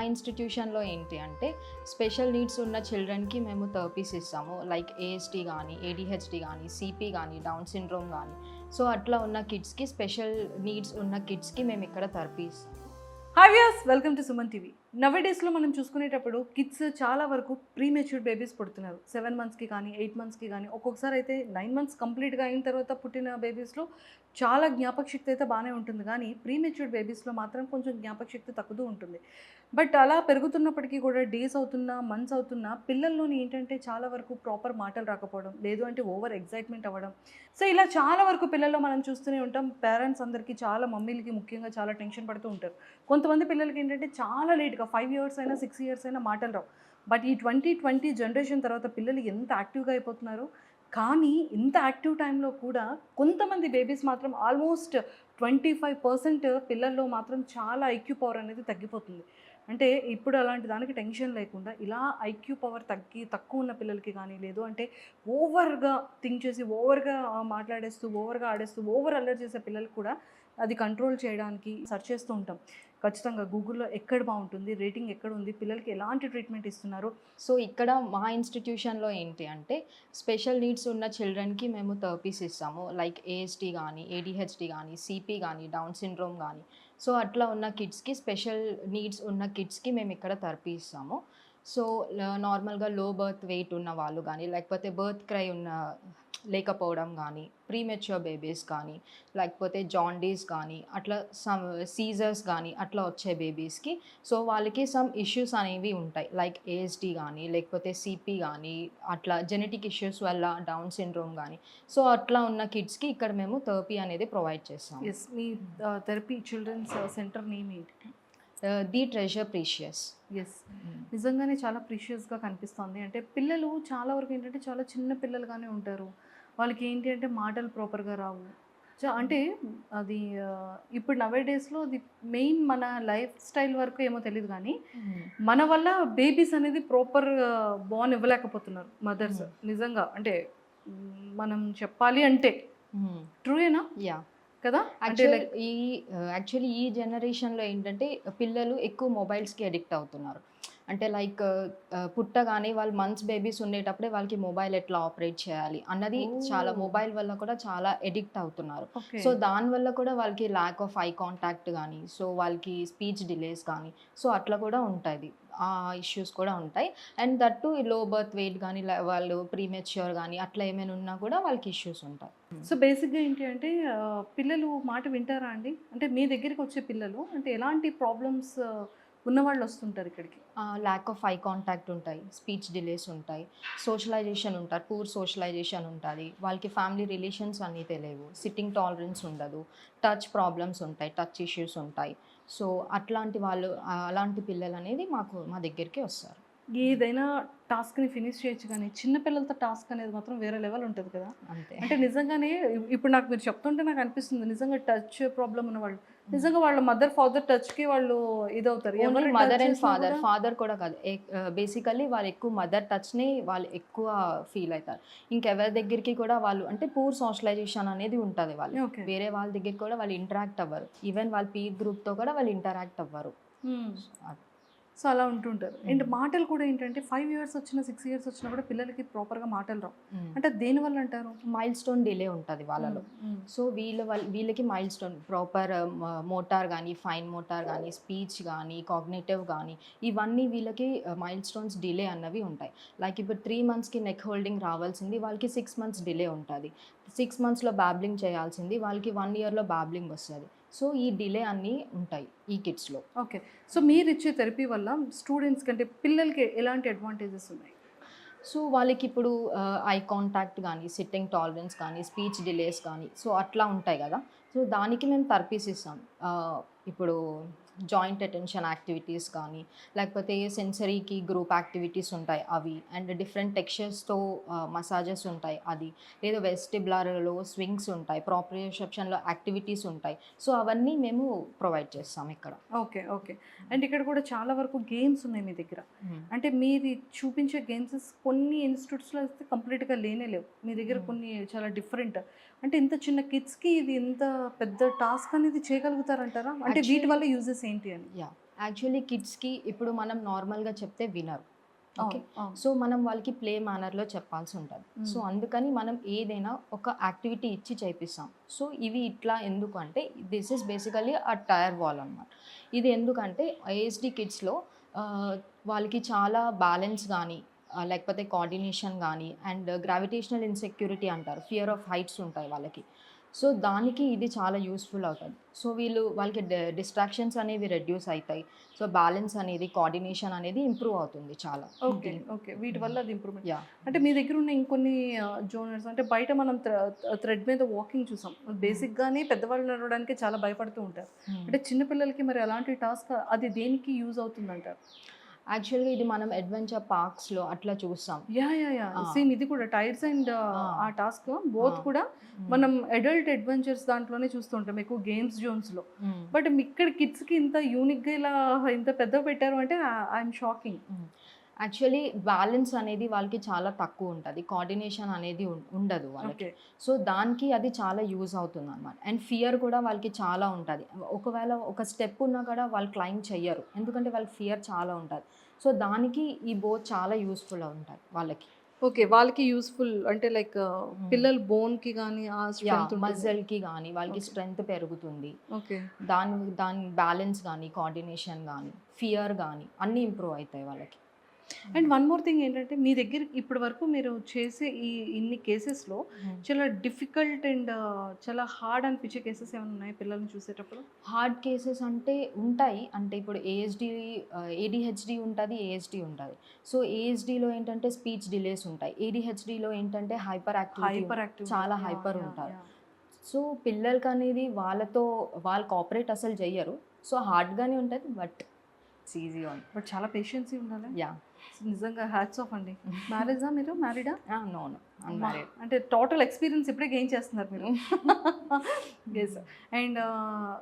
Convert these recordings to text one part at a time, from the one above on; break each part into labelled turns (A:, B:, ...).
A: ఇన్స్టిట్యూషన్‌లో ఏంటి అంటే, special needs ఉన్న చిల్డ్రన్‌కి మేము థెరపీస్ ఇస్తాము. లైక్ ఏఎస్‌డి గానీ, ఏడీహెచ్‌డి గానీ, సీపీ గానీ, డౌన్ సిండ్రోమ్ గానీ. సో, అట్లా ఉన్న కిడ్స్‌కి, స్పెషల్ నీడ్స్ ఉన్న కిడ్స్‌కి మేమిక్కడ థెరపీ ఇస్తాము.
B: Hi viewers, welcome to Suman TV. నవేడేస్లో మనం చూసుకునేటప్పుడు కిడ్స్ చాలా వరకు ప్రీమెచ్యూర్డ్ బేబీస్ పుడుతున్నారు. 7 మంత్స్కి కానీ 8 మంత్స్కి కానీ ఒక్కొక్కసారి అయితే 9 మంత్స్ కంప్లీట్గా అయిన తర్వాత పుట్టిన బేబీస్లో చాలా జ్ఞాపక శక్తి అయితే బాగానే ఉంటుంది, కానీ ప్రీమెచ్యూర్డ్ బేబీస్లో మాత్రం కొంచెం జ్ఞాపక శక్తి తగ్గుతూ ఉంటుంది. బట్ అలా పెరుగుతున్నప్పటికీ కూడా డేస్ అవుతున్నా మంత్స్ అవుతున్నా పిల్లల్లోని ఏంటంటే చాలా వరకు ప్రాపర్ మాటలు రాకపోవడం, లేదు అంటే ఓవర్ ఎగ్జైట్మెంట్ అవ్వడం. సో ఇలా చాలా వరకు పిల్లల్లో మనం చూస్తూనే ఉంటాం. పేరెంట్స్ అందరికీ, చాలా మమ్మీలకి ముఖ్యంగా చాలా టెన్షన్ పడుతూ ఉంటారు. కొంతమంది పిల్లలకి ఏంటంటే చాలా లేట్గా 5 ఇయర్స్ అయినా 6 ఇయర్స్ అయినా మాటలు రావు. బట్ ఈ 2020 జనరేషన్ తర్వాత పిల్లలు ఎంత యాక్టివ్గా అయిపోతున్నారు. కానీ ఇంత యాక్టివ్ టైంలో కూడా కొంతమంది బేబీస్ మాత్రం ఆల్మోస్ట్ 25% పిల్లల్లో మాత్రం చాలా ఐక్యూ పవర్ అనేది తగ్గిపోతుంది. అంటే ఇప్పుడు అలాంటి దానికి టెన్షన్ లేకుండా ఇలా ఐక్యూ పవర్ తక్కువ ఉన్న పిల్లలకి కానీ, లేదు అంటే ఓవర్గా థింక్ చేసి ఓవర్గా మాట్లాడేస్తూ, ఓవర్గా ఆడేస్తూ, ఓవర్ అల్లరి చేసే పిల్లలకు కూడా అది కంట్రోల్ చేయడానికి సెర్చ్ చేస్తూ ఉంటాం. ఖచ్చితంగా గూగుల్‌లో ఎక్కడ బాగుంటుంది, రేటింగ్ ఎక్కడ ఉంది, పిల్లలకి ఎలాంటి ట్రీట్మెంట్ ఇస్తున్నారు.
A: సో, ఇక్కడ మా ఇన్స్టిట్యూషన్‌లో ఏంటి అంటే, స్పెషల్ నీడ్స్ ఉన్న చిల్డ్రన్‌కి మేము థెరపీస్ ఇస్తాము. లైక్ ఏఎస్‌డి గానీ, ఏడీహెచ్‌డి గానీ, సీపీ గానీ, డౌన్ సిండ్రోమ్ గానీ. సో, అట్లా ఉన్న కిడ్స్‌కి, స్పెషల్ నీడ్స్ ఉన్న కిడ్స్‌కి మేమిక్కడ థెరపీ ఇస్తాము. సో, నార్మల్‌గా లో బర్త్ వెయిట్ ఉన్న వాళ్ళు గానీ, లేకపోతే బర్త్ క్రై లేకపోవడం గానీ, ప్రీమెచ్యూర్ బేబీస్ కానీ, లేకపోతే జాండీస్ కానీ, అట్లా సమ్ సీజర్స్ గానీ, అట్లా వచ్చే బేబీస్‌కి. సో, వాళ్ళకి సమ్ ఇష్యూస్ అనేవి ఉంటాయి. లైక్ ఏఎస్‌డి గానీ, లేకపోతే సీపీ గానీ, అట్లా జెనెటిక్ ఇష్యూస్ వల్ల డౌన్ సిండ్రోమ్ గానీ. సో, అట్లా ఉన్న కిడ్స్‌కి ఇక్కడ మేము థెరపీ అనేది ప్రొవైడ్ చేస్తాము.
B: యెస్, మీ థెరపీ చిల్డ్రన్స్ సెంటర్ నేమ్ ఏంటి?
A: The treasure precious.
B: యెస్, నిజంగానే చాలా ప్రీషియస్‌గా కనిపిస్తుంది. అంటే పిల్లలు చాలా వరకు ఏంటంటే చాలా చిన్న పిల్లలుగానే ఉంటారు. వాళ్ళకి ఏంటి అంటే మాటలు ప్రాపర్‌గా రావు. అంటే అది ఇప్పుడు నవేడేస్‌లో అది మెయిన్ మన లైఫ్ స్టైల్ వరకు ఏమో తెలీదు కానీ, మన వల్ల బేబీస్ అనేది ప్రాపర్ బోర్న్ ఇవ్వలేకపోతున్నారు మదర్స్. నిజంగా అంటే మనం చెప్పాలి అంటే ట్రూయేనా
A: యాహ్!
B: కదా? అంటే లైక్
A: యాక్చువల్లీ ఈ జనరేషన్‌లో ఏంటంటే పిల్లలు ఎక్కువ మొబైల్స్‌కి అడిక్ట్ అవుతున్నారు. అంటే లైక్ పుట్టగానే వాళ్ళు మంత్స్ బేబీస్ ఉండేటప్పుడే వాళ్ళకి మొబైల్ ఎట్లా ఆపరేట్ చేయాలి అన్నది చాలా మొబైల్ వల్ల కూడా చాలా అడిక్ట్ అవుతున్నారు.
B: ఓకే.
A: సో, దానివల్ల కూడా వాళ్ళకి ల్యాక్ ఆఫ్ ఐ కాంటాక్ట్ గానీ, సో వాళ్ళకి స్పీచ్ డిలేస్ కానీ, సో అట్లా కూడా ఉంటది. ఆ ఇష్యూస్ కూడా ఉంటాయి. And that two low birth weight గానీ, వాళ్ళు ప్రీమెచ్యూర్ గానీ అట్లా ఏమైనా ఉన్నా కూడా వాళ్ళకి ఇష్యూస్ ఉంటాయి.
B: సో బేసిక్‌గా ఏంటి అంటే పిల్లలు మాట వింటారా అండి? అంటే మీ దగ్గరికి వచ్చే పిల్లలు అంటే ఎలాంటి ప్రాబ్లమ్స్ ఉన్నవాళ్ళు వస్తుంటారు ఇక్కడికి?
A: ల్యాక్ ఆఫ్ ఐ కాంటాక్ట్ ఉంటాయి. స్పీచ్ డిలేస్ ఉంటాయి. సోషలైజేషన్ ఉంటారు. పూర్ సోషలైజేషన్ ఉంటది. వాళ్ళకి ఫ్యామిలీ రిలేషన్స్ అన్నీ తెలియవు. సిట్టింగ్ టాలరెన్స్ ఉండదు. టచ్ ప్రాబ్లమ్స్ ఉంటాయి. టచ్ ఇష్యూస్ ఉంటాయి. సో, అట్లాంటి వాళ్ళు అలాంటి పిల్లలనేది మా దగ్గరికి వస్తారు.
B: ఏదైనా టాస్క్‌ని ఫినిష్ చేయొచ్చు గానీ, చిన్న పిల్లలతో టాస్క్ అనేది మాత్రం వేరే లెవెల్ ఉంటది కదా!
A: అంతే.
B: అంటే నిజంగానే ఇప్పుడు నాకు మీరు చెప్తుంటే నాకు అనిపిస్తుంది. నిజంగా టచ్ ప్రాబ్లమ్ ఉన్నవాళ్ళు నిజంగా వాళ్ళ మదర్, ఫాదర్ టచ్‌కి వాళ్ళు ఇదవుతారు.
A: ఓన్లీ
B: ఎవరిని టచ్
A: మదర్ అండ్
B: చేసినా
A: ఫాదర్.
B: కూడా
A: ఫాదర్ కూడా కాదు. బేసికల్లీ వాళ్ళు ఎక్కువ మదర్ టచ్‌ని వాళ్ళు ఎక్కువ ఫీల్ అయితారు. ఇంకెవరి దగ్గరికి కూడా వాళ్ళు అంటే పూర్ సోషలైజేషన్ అనేది ఉంటది వాళ్ళకి.
B: ఓకే.
A: వేరే వాళ్ళ దగ్గరికి కూడా వాళ్ళు ఇంటరాక్ట్ అవ్వరు. ఈవెన్ వాళ్ళ పీర్ గ్రూప్‌తో కూడా వాళ్ళు ఇంటరాక్ట్ అవ్వరు.
B: హ్మ్.
A: అది.
B: సో, అలా ఉంటుంటారు. అండ్ మాటలు కూడా ఏంటంటే 5 ఇయర్స్ వచ్చినా, 6 ఇయర్స్ వచ్చినా కూడా పిల్లలకి ప్రాపర్‌గా మాటలు రావు.
A: హ్మ్.
B: అంటే దేనివల్ల అంటారు?
A: మైల్‌స్టోన్ డిలే ఉంటది వాళ్ళలో.
B: హ్మ్.
A: సో, వీళ్ళకి మైల్‌స్టోన్ ప్రాపర్ మోటార్ గానీ, ఫైన్ మోటార్ గానీ, స్పీచ్ గానీ, కాగ్నిటివ్ గానీ, ఇవన్నీ వీళ్ళకి మైల్‌స్టోన్స్ డిలే అన్నవి ఉంటాయి. లైక్ ఇప్పుడు 3 మంత్స్‌కి నెక్ హోల్డింగ్ రావాల్సింది వాళ్ళకి 6 మంత్స్ డిలే ఉంటది. 6 మంత్స్‌లో బాబ్లింగ్ చేయాల్సింది వాళ్ళకి 1 ఇయర్‌లో బాబ్లింగ్ వస్తది. సో, ఈ డిలే అన్నీ ఉంటాయి ఈ కిడ్స్‌లో.
B: ఓకే. సో, మీరిచ్చే థెరపీ వల్ల స్టూడెంట్స్ కంటే పిల్లలకి ఎలాంటి అడ్వాంటేజెస్ ఉన్నాయి?
A: సో, వాళ్ళకిప్పుడు ఐ కాంటాక్ట్ గానీ, సిట్టింగ్ టాలరెన్స్ కానీ, స్పీచ్ డిలేస్ కానీ, సో, అట్లా ఉంటాయి గదా! సో, దానికి మేము థెరపీస్ ఇస్తాం. ఇప్పుడు జాయింట్ అటెన్షన్ యాక్టివిటీస్ కానీ, లేకపోతే సెన్సరీకి గ్రూప్ యాక్టివిటీస్ ఉంటాయి అవి. అండ్ డిఫరెంట్ టెక్స్చర్స్‌తో మసాజెస్ ఉంటాయి అది. లేదా వెస్టిబ్యులర్‌లో స్వింగ్స్ ఉంటాయి. ప్రాప్రియోసెప్షన్‌లో యాక్టివిటీస్ ఉంటాయి. సో, అవన్నీ మేము ప్రొవైడ్ చేస్తాం ఇక్కడ.
B: ఓకే. ఓకే. అండ్ ఇక్కడ కూడా చాలా వరకు గేమ్స్ ఉన్నాయి మీ దగ్గర. అంటే మీది చూపించే గేమ్సెస్ కొన్ని ఇన్‌స్టిట్యూట్స్‌లో అయితే కంప్లీట్‌గా లేనే లేవు. మీ దగ్గర కొన్ని చాలా డిఫరెంట్. అంటే ఇంత చిన్న కిడ్స్‌కి ఇది ఇంత పెద్ద టాస్క్ అనేది చేయగలుగుతారంటారా? అంటే వీటి వల్ల యూజెస్ ఏంటి అని?
A: యాహ్! యాక్చువల్లీ కిడ్స్‌కి ఇప్పుడు మనం నార్మల్‌గా చెప్తే వినరు. ఓకే.
B: అవును. అవును.
A: సో, మనం వాళ్ళకి ప్లే మేనర్‌లో చెప్పాల్సి ఉంటది. సో, అందుకని మనం ఏదైనా ఒక యాక్టివిటీ ఇచ్చి చేపిస్తాం. సో, ఇవి ఇట్లా ఎందుకు అంటే this is basically a tyre wall అనమాట. ఇది ఎందుకంటే ఏఎస్‌డి కిడ్స్‌లో ఆహ్, వాళ్ళకి చాలా బ్యాలెన్స్ గానీ, లేకపోతే కోఆర్డినేషన్ గానీ అండ్ గ్రావిటేషనల్ ఇన్‌సెక్యూరిటీ అంటారు. ఫియర్ ఆఫ్ హైట్స్ ఉంటాయి వాళ్ళకి. సో, దానికి ఇది చాలా యూజ్‌ఫుల్ అవుతది. సో, వాళ్ళకి డిస్ట్రాక్షన్స్ అనేవి రెడ్యూస్ అయితాయి. సో, బ్యాలెన్స్ అనేది, కోఆర్డినేషన్ అనేది ఇంప్రూవ్ అవుతుంది చాలా.
B: ఓకే. ఓకే. వీటి వల్ల అది ఇంప్రూవ్‌మెంట్.
A: యాహ్!
B: అంటే మీ దగ్గర ఉన్న ఇంకొన్ని జోనర్స్ అంటే బయట మనం థ్రెడ్ మీద వాకింగ్ చూసాం. బేసిక్‌గానే పెద్దవాళ్ళు నడవడానికి చాలా భయపడుతూ ఉంటారు.
A: హ్మ్.
B: అంటే చిన్న పిల్లలకి మరి అలాంటి టాస్క్ అది దేనికి యూజ్ అవుతుందంటారు?
A: యాక్చువల్‌గా ఇది మనం అడ్వెంచర్ పార్క్స్‌లో అట్లా చూస్తాం.
B: యాహ్!
A: ఆ!
B: సేమ్ ఇది కూడా టైర్స్ అండ్
A: ఆ!
B: ఆ టాస్క్
A: ఆ!
B: బోత్ కూడా
A: హ్మ్.
B: మనం అడల్ట్ అడ్వెంచర్స్ దాంట్లోనే చూస్తూ ఉంటాం. ఎక్కువ గేమ్స్ జోన్స్‌లో.
A: హ్మ్.
B: బట్ ఇక్కడ కిడ్స్‌కి ఇంత యూనిక్‌గా ఇలా ఇంత పెద్దగా పెట్టారు అంటే ఐయామ్ షాకింగ్.
A: హ్మ్. యాక్చువల్లీ బ్యాలెన్స్ అనేది వాళ్ళకి చాలా తక్కువుంటది. కోఆర్డినేషన్ అనేది ఉండదు వాళ్ళకి.
B: ఓకే.
A: సో, దానికి అది చాలా యూజ్ అవుతుందనమాట. అండ్ ఫియర్ కూడా వాళ్ళకి చాలా ఉంటది. ఒకవేళ ఒక స్టెప్ ఉన్నా కూడా వాళ్ళు క్లైంబ్ చెయ్యరు. ఎందుకంటే వాళ్ళకి ఫియర్ చాలా ఉంటది. సో, దానికి ఈ బోత్ చాలా యూజ్‌ఫుల్ ఉంటాయి వాళ్ళకి.
B: ఓకే. వాళ్ళకి యూజ్‌ఫుల్ అంటే లైక్
A: హ్మ్.
B: పిల్లల బోన్‌కి గాని ఆ
A: యాహ్!
B: స్ట్రెంత్ ఉంటుంది.
A: మజిల్‌కి గానీ, వాళ్ళకి
B: ఓకే.
A: స్ట్రెంత్ పెరుగుతుంది.
B: ఓకే.
A: దాని దాని బ్యాలెన్స్ గానీ, కోఆర్డినేషన్ గానీ, ఫియర్ గానీ అన్నీ ఇంప్రూవ్ అయితాయి వాళ్ళకి.
B: అండ్ వన్ మోర్ థింగ్ ఏంటంటే మీ దగ్గర ఇప్పటి వరకు మీరు చేసే ఇన్ని కేసెస్‌లో
A: హ్మ్.
B: చాలా డిఫికల్ట్ అండ్ చాలా హార్డ్ అనిపించే కేసెస్ ఏమైనా ఉన్నాయా పిల్లల్ని చూసేటప్పుడు?
A: హార్డ్ కేసెస్ అంటే ఉంటాయి. అంటే ఇప్పుడు ఏడీహెచ్‌డీ ఉంటది, ఏఎస్‌డీ ఉంటది. సో, ఏఎస్‌డీలో ఏంటంటే స్పీచ్ డిలేస్ ఉంటాయి. ఏడీహెచ్‌డీలో ఏంటంటే హైపర్ యాక్టివిటీ
B: హైపర్ యాక్టివ్
A: చాలా
B: ఉంటారు.
A: Hyper
B: yeah!
A: ఉంటారు.
B: యాహ్!
A: సో, పిల్లలకనేది వాళ్ళు కోఆపరేట్ అసలు చెయ్యరు. సో, హార్డ్‌గానే ఉంటది. But it's easy own.
B: But చాలా పేషెన్సీ ఉండాలి.
A: యాహ్!
B: నిజంగా హ్యాట్స్ ఆఫ్ అండి. మ్యారేజా మీరు? మ్యారీడా?
A: నో.
B: అమ్మా!
A: అన్‌మ్యారీడ్.
B: అంటే టోటల్ ఎక్స్‌పీరియన్స్ ఇప్పుడే గెయిన్ చేస్తున్నారు మీరు. యెస్. అండ్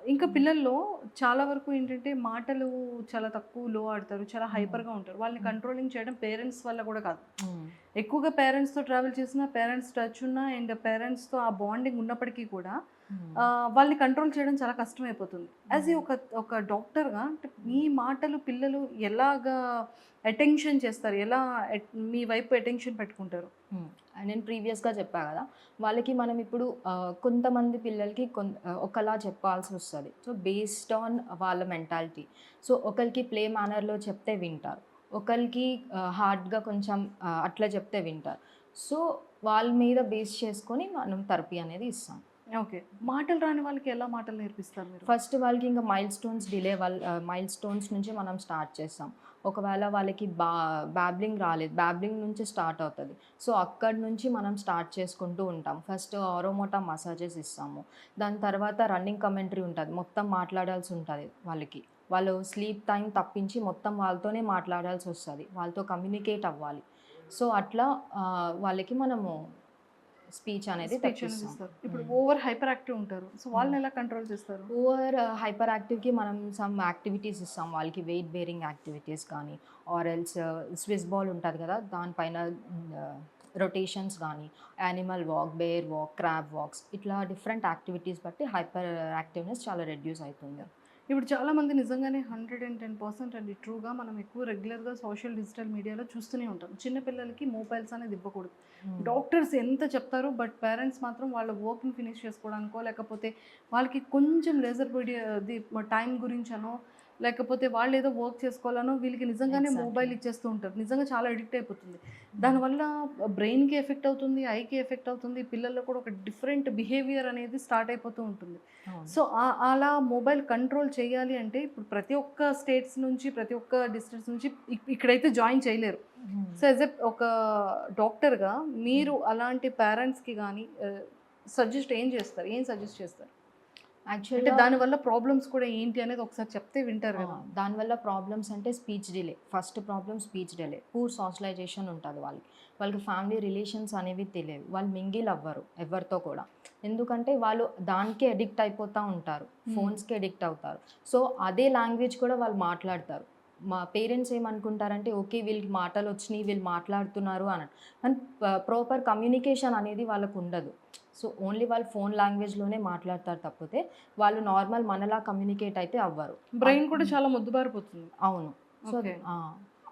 B: ఇంకా పిల్లల్లో చాలా వరకు ఏంటంటే మాటలు చాలా తక్కువ లో ఆడతారు. చాలా హైపర్‌గా ఉంటారు. వాళ్ళని కంట్రోలింగ్ చేయడం పేరెంట్స్ వల్ల కూడా కాదు.
A: హ్మ్.
B: ఎక్కువగా పేరెంట్స్‌తో ట్రావెల్ చేసినా, పేరెంట్స్ టచ్ ఉన్నా అండ్ పేరెంట్స్‌తో ఆ బాండింగ్ ఉన్నప్పటికీ కూడా
A: హ్మ్.
B: వాళ్ళని కంట్రోల్ చేయడం చాలా కష్టమైపోతుంది. యాజ్
A: హ్మ్.
B: ఒక డాక్టర్‌గా అంటే మీ మాటలు పిల్లలు ఎలాగా అటెన్షన్ చేస్తారు? ఎలా మీ వైపు అటెన్షన్ పెట్టుకుంటారు?
A: హ్మ్. నేను ప్రీవియస్‌గా చెప్పా గదా! వాళ్ళకి మనం ఇప్పుడు కొంతమంది పిల్లలకి ఒకలా చెప్పాల్సొస్తది. సో, బేస్డ్ ఆన్ వాళ్ళ మెంటాలిటీ. సో, ఒకళ్ళకి ప్లే మేనర్‌లో చెప్తే వింటారు. ఒకళ్ళకి హార్డ్‌గా కొంచెం అట్లా చెప్తే వింటారు. సో, వాళ్ళ మీద బేస్ చేసుకొని మనం థెరపీ అనేది ఇస్తాం.
B: ఓకే. మాటలు రాని వాళ్ళకి ఎలా మాటలు నేర్పిస్తారు మీరు?
A: ఫస్ట్ వాళ్ళకి ఇంకా మైల్ స్టోన్స్ నుంచి మనం స్టార్ట్ చేస్తాం. ఒకవేళ వాళ్ళకి బాబ్లింగ్ రాలేదు. బాబ్లింగ్ నుంచి స్టార్ట్ అవుతది. సో, అక్కడి నుంచి మనం స్టార్ట్ చేసుకుంటూ ఉంటాం. ఫస్ట్ ఆరోమోటా మసాజెస్ ఇస్తాము. దాని తర్వాత రన్నింగ్ కమెంటరీ ఉంటది. మొత్తం మాట్లాడాల్సి ఉంటది వాళ్ళకి. వాళ్ళు స్లీప్ టైమ్ తప్పించి మొత్తం వాళ్ళతోనే మాట్లాడాల్సొస్తది. వాళ్ళతో కమ్యూనికేట్ అవ్వాలి. సో, అట్లా వాళ్ళకి మనము స్పీచ్ అనేది
B: స్పీచ్ అనేది
A: తెప్పిస్తాం.
B: ఇస్తారు. ఇప్పుడు
A: హ్మ్.
B: ఓవర్ హైపర్ యాక్టివ్ ఉంటారు. సో,
A: హ్మ్.
B: వాళ్ళని ఎలా కంట్రోల్ చేస్తారు?
A: హైపర్ యాక్టివ్‌కి మనం సమ్ యాక్టివిటీస్ ఇస్తాం. వాళ్ళకి వెయిట్ బేరింగ్ యాక్టివిటీస్ కానీ, ఆర్ ఎల్స్ స్విస్ బాల్ ఉంటది కదా! దానిపైన రొటేషన్స్ గానీ, animal walk, bear walk, crab walks ఇట్లా డిఫరెంట్ యాక్టివిటీస్ బట్టి హైపర్ యాక్టివ్‌నెస్ చాలా రెడ్యూస్ అయితుంది.
B: ఇప్పుడు చాలామంది నిజంగానే 110% అండి. ట్రూగా మనం ఎక్కువ రెగ్యులర్‌గా సోషల్ డిజిటల్ మీడియాలో చూస్తూనే ఉంటాం. చిన్న పిల్లలకి మొబైల్స్ అనేది ఇవ్వకూడదు.
A: హ్మ్.
B: డాక్టర్స్ ఎంత చెప్తారో బట్ పేరెంట్స్ మాత్రం వాళ్ళ వర్క్‌ని ఫినిష్ చేసుకోవడానికో, లేకపోతే వాళ్ళకి కొంచెం లెజర్ పీరియడ్ అది టైం గురించనో, లేకపోతే వాళ్ళేదో వర్క్ చేసుకోవాలనో వీళ్ళకి నిజంగానే మొబైల్
A: ఎగ్జాక్ట్‌లీ.
B: ఇచ్చేస్తూ ఉంటారు. నిజంగా చాలా అడిక్ట్ అయిపోతుంది.
A: హ్మ్.
B: దానివల్ల బ్రెయిన్‌కి ఎఫెక్ట్ అవుతుంది, ఐకి ఎఫెక్ట్ అవుతుంది. పిల్లల్లో కూడా ఒక డిఫరెంట్ బిహేవియర్ అనేది స్టార్ట్ అయిపోతూ ఉంటుంది.
A: అవును.
B: సో, అలా మొబైల్ కంట్రోల్ చేయాలి అంటే ఇప్పుడు ప్రతి ఒక్క స్టేట్స్ నుంచి, ప్రతి ఒక్క డిస్ట్రిక్ట్స్ నుంచి ఇక్కడైతే జాయిన్ చేయలేరు.
A: హ్మ్.
B: సో, యాస్ ఒక డాక్టర్‌గా
A: హ్మ్.
B: మీరు అలాంటి పేరెంట్స్‌కి గాని ఏం సజెస్ట్ చేస్తారు? అంటే
A: యాక్చువల్‌గా
B: దానివల్ల ప్రాబ్లమ్స్ కూడా ఏంటి అనేది ఒకసారి చెప్తే వింటారు గదా!
A: దానివల్ల ప్రాబ్లమ్స్ అంటే speech delay. First problem speech delay. Poor socialisation ఉంటది వాళ్ళకి. వాళ్ళకి ఫ్యామిలీ రిలేషన్స్ అనేవి తెలియవు. వాళ్ళు మింగిల్ అవ్వరు ఎవరితో కూడా. ఎందుకంటే వాళ్ళు దానికే అడిక్ట్ అయిపోతా ఉంటారు. ఫోన్స్‌కి అడిక్ట్ అవుతారు. సో, అదే లాంగ్వేజ్ కూడా వాళ్ళు మాట్లాడతారు. మా పేరెంట్స్ ఏమనుకుంటారంటే ఓకే. వీళ్ళకి మాటలొచ్చినియి, వీళ్ళు మాట్లాడుతున్నారు అని. కానీ ప్రాపర్ కమ్యూనికేషన్ అనేది వాళ్ళకుండదు. సో ఓన్లీ వాళ్ళు ఫోన్ లాంగ్వేజ్లోనే మాట్లాడతారు తప్పితే వాళ్ళు నార్మల్ మనలా కమ్యూనికేట్ అయితే అవ్వరు.
B: బ్రెయిన్ కూడా చాలా మొద్దుబారిపోతుంది.
A: అవును. So
B: okay.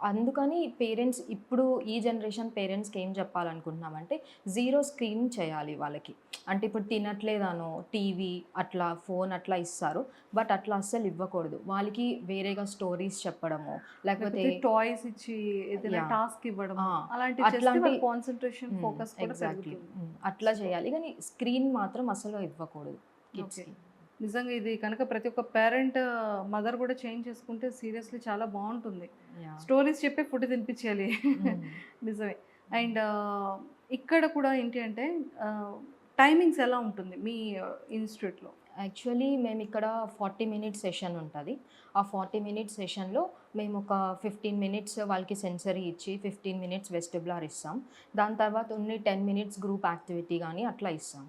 A: అందుకని పేరెంట్స్ ఇప్పుడు ఈ జనరేషన్ పేరెంట్స్కి ఏం చెప్పాలనుకుంటున్నామంటే జీరో స్క్రీన్ చేయాలి వాళ్ళకి. అంటే ఇప్పుడు తినట్లేదనో టీవీ అట్లా ఫోన్ అట్లా ఇస్తారు, బట్ అట్లా అస్సలు ఇవ్వకూడదు. వాళ్ళకి వేరేగా స్టోరీస్ చెప్పడము లేకపోతే
B: టాయ్స్ ఇచ్చి ఏదైనా
A: Yeah.
B: టాస్క్ ఇవ్వడం
A: ఆ,
B: అలాంటివి చేస్తే
A: అట్లాంటి
B: వాళ్ళ కాన్సన్ట్రేషన్ ఫోకస్ కూడా
A: ఎగ్జాక్ట్లీ
B: పెరుగుతుంది.
A: అట్లా చేయాలి, కానీ స్క్రీన్ మాత్రం అసలు ఇవ్వకూడదు కిడ్స్కి.
B: నిజంగా ఇది కనుక ప్రతి ఒక్క పేరెంట్ మదర్ కూడా చేంజ్ చేసుకుంటే సీరియస్లీ చాలా బాగుంటుంది. స్టోరీస్ చెప్పే ఫుడ్ తినిపించాలి. నిజమే. అండ్ ఇక్కడ కూడా ఏంటి అంటే టైమింగ్స్ ఎలా ఉంటుంది మీ ఇన్స్టిట్యూట్లో?
A: యాక్చువల్లీ మేము ఇక్కడ 40 మినిట్స్ సెషన్ ఉంటుంది. ఆ 40 మినిట్స్ సెషన్లో మేము ఒక 15 మినిట్స్ వాళ్ళకి సెన్సరీ ఇచ్చి 15 మినిట్స్ వెస్టిబులర్ ఇస్తాం. దాని తర్వాత ఓన్లీ 10 మినిట్స్ గ్రూప్ యాక్టివిటీ కానీ అట్లా ఇస్తాం.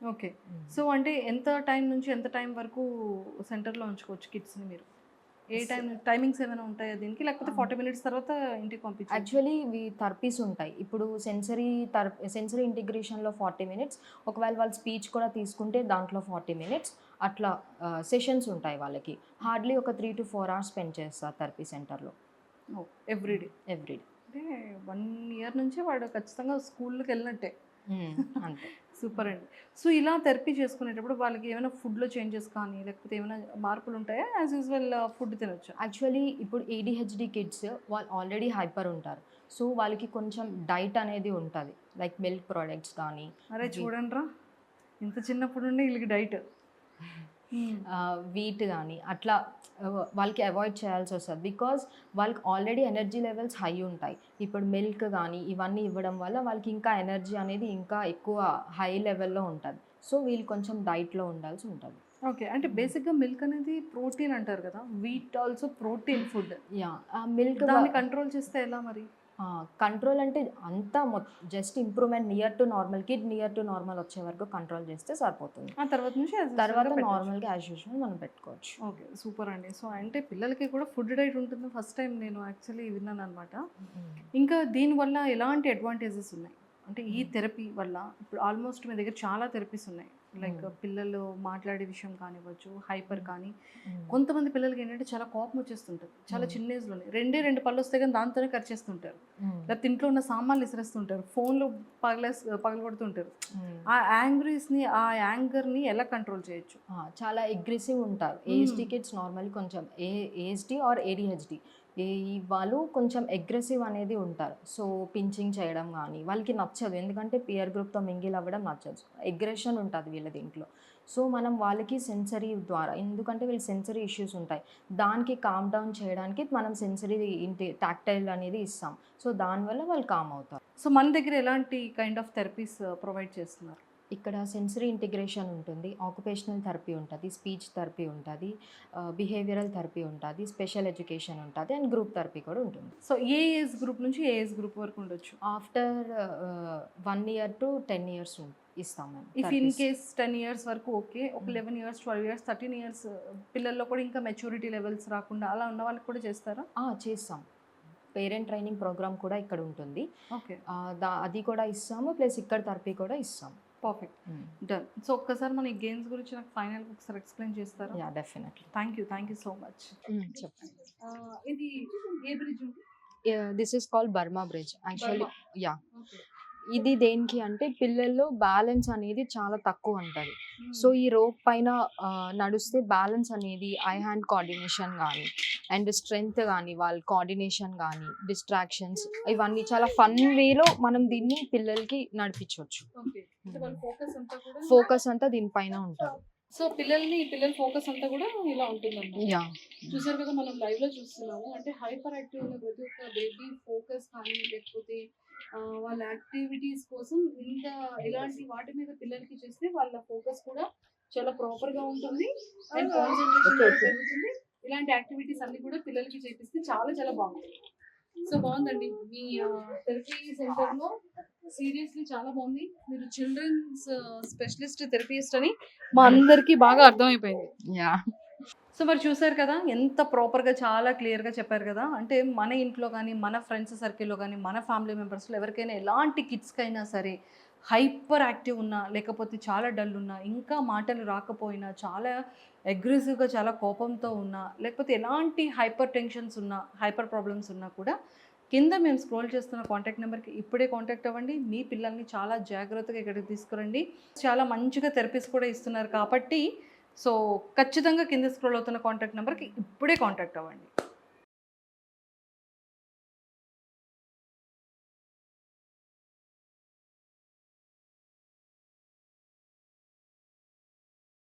B: ఓకే. సో అంటే ఎంత టైం నుంచి ఎంత టైం వరకు సెంటర్లో ఉంచుకోవచ్చు కిడ్స్ని మీరు? ఏ టైమింగ్స్ ఏమైనా ఉంటాయా దీనికి, లేకపోతే 40 మినిట్స్ తర్వాత ఇంటికి పంపించాలి?
A: యాక్చువల్లీ ఇవి థెరపీస్ ఉంటాయి. ఇప్పుడు సెన్సరీ ఇంటిగ్రేషన్లో 40 మినిట్స్, ఒకవేళ వాళ్ళు స్పీచ్ కూడా తీసుకుంటే దాంట్లో 40 మినిట్స్ అట్లా సెషన్స్ ఉంటాయి వాళ్ళకి. హార్డ్లీ ఒక 3 to 4 hours స్పెండ్ చేస్తారు థెరపీ సెంటర్లో
B: ఎవ్రీడే.
A: ఎవ్రీడే.
B: అంటే 1 year నుంచి వాడు ఖచ్చితంగా స్కూల్కి వెళ్ళినట్టే.
A: అంతే.
B: సూపర్ అండి. సో ఇలా థెరపీ చేసుకునేటప్పుడు వాళ్ళకి ఏమైనా ఫుడ్లో చేంజెస్ కానీ లేకపోతే ఏమైనా మార్పులు ఉంటాయా? యాజ్ యూజువల్ ఫుడ్ తినొచ్చా?
A: యాక్చువల్లీ ఇప్పుడు ADHD కిడ్స్ వాళ్ళు ఆల్రెడీ హైపర్ ఉంటారు. సో వాళ్ళకి కొంచెం డైట్ అనేది ఉంటుంది, లైక్ మిల్క్ ప్రోడక్ట్స్ కానీ
B: అరే చూడండి రా, ఇంత చిన్నప్పుడు నుండి వీళ్ళకి డైట్.
A: వీట్ కానీ అట్లా వాళ్ళకి అవాయిడ్ చేయాల్సి వస్తుంది. బికాజ్ వాళ్ళకి ఆల్రెడీ ఎనర్జీ లెవెల్స్ హై ఉంటాయి. ఇప్పుడు మిల్క్ కానీ ఇవన్నీ ఇవ్వడం వల్ల వాళ్ళకి ఇంకా ఎనర్జీ అనేది ఇంకా ఎక్కువ హై లెవెల్లో ఉంటుంది. సో వీళ్ళు కొంచెం డైట్లో ఉండాల్సి ఉంటుంది.
B: ఓకే. అంటే బేసిక్గా మిల్క్ అనేది ప్రోటీన్ అంటారు కదా, wheat also protein food.
A: Yeah, milk
B: దాన్ని కంట్రోల్ చేస్తే ఎలా మరి?
A: కంట్రోల్ అంటే అంతా just improvement near to normal, kid near to normal వచ్చే వరకు కంట్రోల్ చేస్తే సరిపోతుంది.
B: ఆ తర్వాత నుంచి
A: తర్వాత నార్మల్గా యాజ్ యూజువల్ మనం పెట్టుకోవచ్చు.
B: ఓకే, సూపర్ అండి. సో అంటే పిల్లలకి కూడా ఫుడ్ డైట్ ఉంటుంది. ఫస్ట్ టైం నేను యాక్చువల్లీ విన్నాను అనమాట. ఇంకా దీనివల్ల ఎలాంటి అడ్వాంటేజెస్ ఉన్నాయి అంటే ఈ థెరపీ వల్ల? ఇప్పుడు ఆల్మోస్ట్ మీ దగ్గర చాలా థెరపీస్ ఉన్నాయి, లైక్ పిల్లలు మాట్లాడే విషయం కానివ్వచ్చు, హైపర్ కానీ. కొంతమంది పిల్లలకి ఏంటంటే చాలా కోపం వచ్చేస్తుంటుంది చాలా చిన్న ఏజ్లోనే. 2 పళ్ళు వస్తే కానీ దాంతోనే ఖర్చేస్తుంటారు, లేకపోతే ఇంట్లో ఉన్న సామాన్లు విసిరేస్తుంటారు, ఫోన్లు పగలగొడుతుంటారు. ఆ యాంగ్రీస్ని, ఆ యాంగర్ని ఎలా కంట్రోల్ చేయొచ్చు?
A: చాలా అగ్రెసివ్ ఉంటారు ASD కిడ్స్. నార్మల్ కొంచెం ASD ఆర్ ADHD వాళ్ళు కొంచెం అగ్రెసివ్ అనేది ఉంటారు. సో పించింగ్ చేయడం కానీ వాళ్ళకి నచ్చదు, ఎందుకంటే పియర్ గ్రూప్తో మింగిల్ అవ్వడం నచ్చదు. అగ్రెషన్ ఉంటుంది వీళ్ళ దీంట్లో. సో మనం వాళ్ళకి సెన్సరీ ద్వారా, ఎందుకంటే వీళ్ళు సెన్సరీ ఇష్యూస్ ఉంటాయి, దానికి కామ్ డౌన్ చేయడానికి మనం సెన్సరీ టాక్టైల్ అనేది ఇస్తాం. సో దానివల్ల వాళ్ళు కామ్ అవుతారు.
B: సో మన దగ్గర ఎలాంటి కైండ్ ఆఫ్ థెరపీస్ ప్రొవైడ్ చేస్తున్నారు?
A: ఇక్కడ సెన్సరీ ఇంటిగ్రేషన్ ఉంటుంది, ఆక్యుపేషనల్ థెరపీ ఉంటుంది, స్పీచ్ థెరపీ ఉంటుంది, బిహేవియరల్ థెరపీ ఉంటుంది, స్పెషల్ ఎడ్యుకేషన్ ఉంటుంది, అండ్ గ్రూప్ థెరపీ కూడా ఉంటుంది.
B: సో ఏ ఏజ్ గ్రూప్ నుంచి ఏ ఏజ్ గ్రూప్ వరకు ఉండొచ్చు?
A: ఆఫ్టర్ 1 year to 10 years ఇస్తాం మేము.
B: ఇఫ్ ఇన్ కేస్ 10 years వరకు ఓకే, ఒక 11 years 12 years 13 years పిల్లల్లో కూడా ఇంకా మెచ్యూరిటీ లెవెల్స్ రాకుండా అలా ఉన్న వాళ్ళకి కూడా చేస్తారా?
A: చేస్తాం. పేరెంట్ ట్రైనింగ్ ప్రోగ్రామ్ కూడా ఇక్కడ ఉంటుంది.
B: ఓకే,
A: అది కూడా ఇస్తాము, ప్లస్ ఇక్కడ థెరపీ కూడా ఇస్తాం.
B: Perfect, done. సో ఒక్కసారి మన ఈ గేమ్స్ గురించి నాకు ఫైనల్ ఒకసారి ఎక్స్ప్లెయిన్ చేస్తారా?
A: Yeah, definitely.
B: Thank you so much.
A: చెప్పండి.
B: ఇది ఏ bridge?
A: This is called Burma bridge actually. Yeah, ఇది దేనికి అంటే పిల్లల్లో బ్యాలెన్స్ అనేది చాలా తక్కువ ఉంటుంది. సో ఈ రోప్ పైన నడుస్తే బ్యాలెన్స్ అనేది ఐ హ్యాండ్ కోఆర్డినేషన్ కానీ అండ్ స్ట్రెంగ్త్ కానీ వాళ్ళ కోఆర్డినేషన్ కానీ డిస్ట్రాక్షన్స్ ఇవన్నీ చాలా ఫన్ వేలో మనం దీన్ని పిల్లలకి నడిపించవచ్చు. ఫోకస్ అంతా దీనిపైన ఉంటుంది.
B: సో పిల్లల ఫోకస్ అంతా కూడా ఇలా ఉంటుంది.
A: యా,
B: చూసారు కదా, మనం లైవ్ లో చూస్తున్నాము. అంటే హైపర్ యాక్టివ్ ఉన్న ప్రతి ఒక్క బేబీ ఫోకస్ కానీ లేకపోతే వాళ్ళ యాక్టివిటీస్ కోసం ఇలాంటి వాటి మీద పిల్లలకి చేస్తే వాళ్ళ ఫోకస్ కూడా చాలా ప్రాపర్ గా ఉంటుంది అండ్ కాన్సంట్రేషన్ పెరుగుతుంది. ఇలాంటి యాక్టివిటీస్ అన్ని కూడా పిల్లలకి చేపిస్తే చాలా చాలా బాగుంటుంది. సో బాగుందండి మీ థెరపీ సెంటర్ లో, సీరియస్లీ చాలా బాగుంది. మీరు చిల్డ్రన్స్ స్పెషలిస్ట్ థెరపిస్ట్ అని మా అందరికి బాగా అర్థమైపోయింది.
A: యా.
B: సో మరి చూసారు కదా, ఎంత ప్రాపర్గా చాలా క్లియర్గా చెప్పారు కదా. అంటే మన ఇంట్లో కానీ మన ఫ్రెండ్స్ సర్కిల్లో కానీ మన ఫ్యామిలీ మెంబర్స్లో ఎవరికైనా ఎలాంటి కిడ్స్కైనా సరే హైపర్ యాక్టివ్ ఉన్నా, లేకపోతే చాలా డల్ ఉన్నా, ఇంకా మాటలు రాకపోయినా, చాలా అగ్రెసివ్‌గా చాలా కోపంతో ఉన్నా, లేకపోతే ఎలాంటి హైపర్ టెన్షన్స్ ఉన్నా, హైపర్ ప్రాబ్లమ్స్ ఉన్నా కూడా కింద మేము స్క్రోల్ చేస్తున్న కాంటాక్ట్ నెంబర్‌కి ఇప్పుడే కాంటాక్ట్ అవ్వండి. మీ పిల్లల్ని చాలా జాగ్రత్తగా ఇక్కడికి తీసుకురండి. చాలా మంచిగా థెరపీస్ కూడా ఇస్తున్నారు కాబట్టి ఖచ్చితంగా కింద స్క్రోల్ అవుతున్న కాంటాక్ట్ నెంబర్‌కి ఇప్పుడే కాంటాక్ట్ అవ్వండి.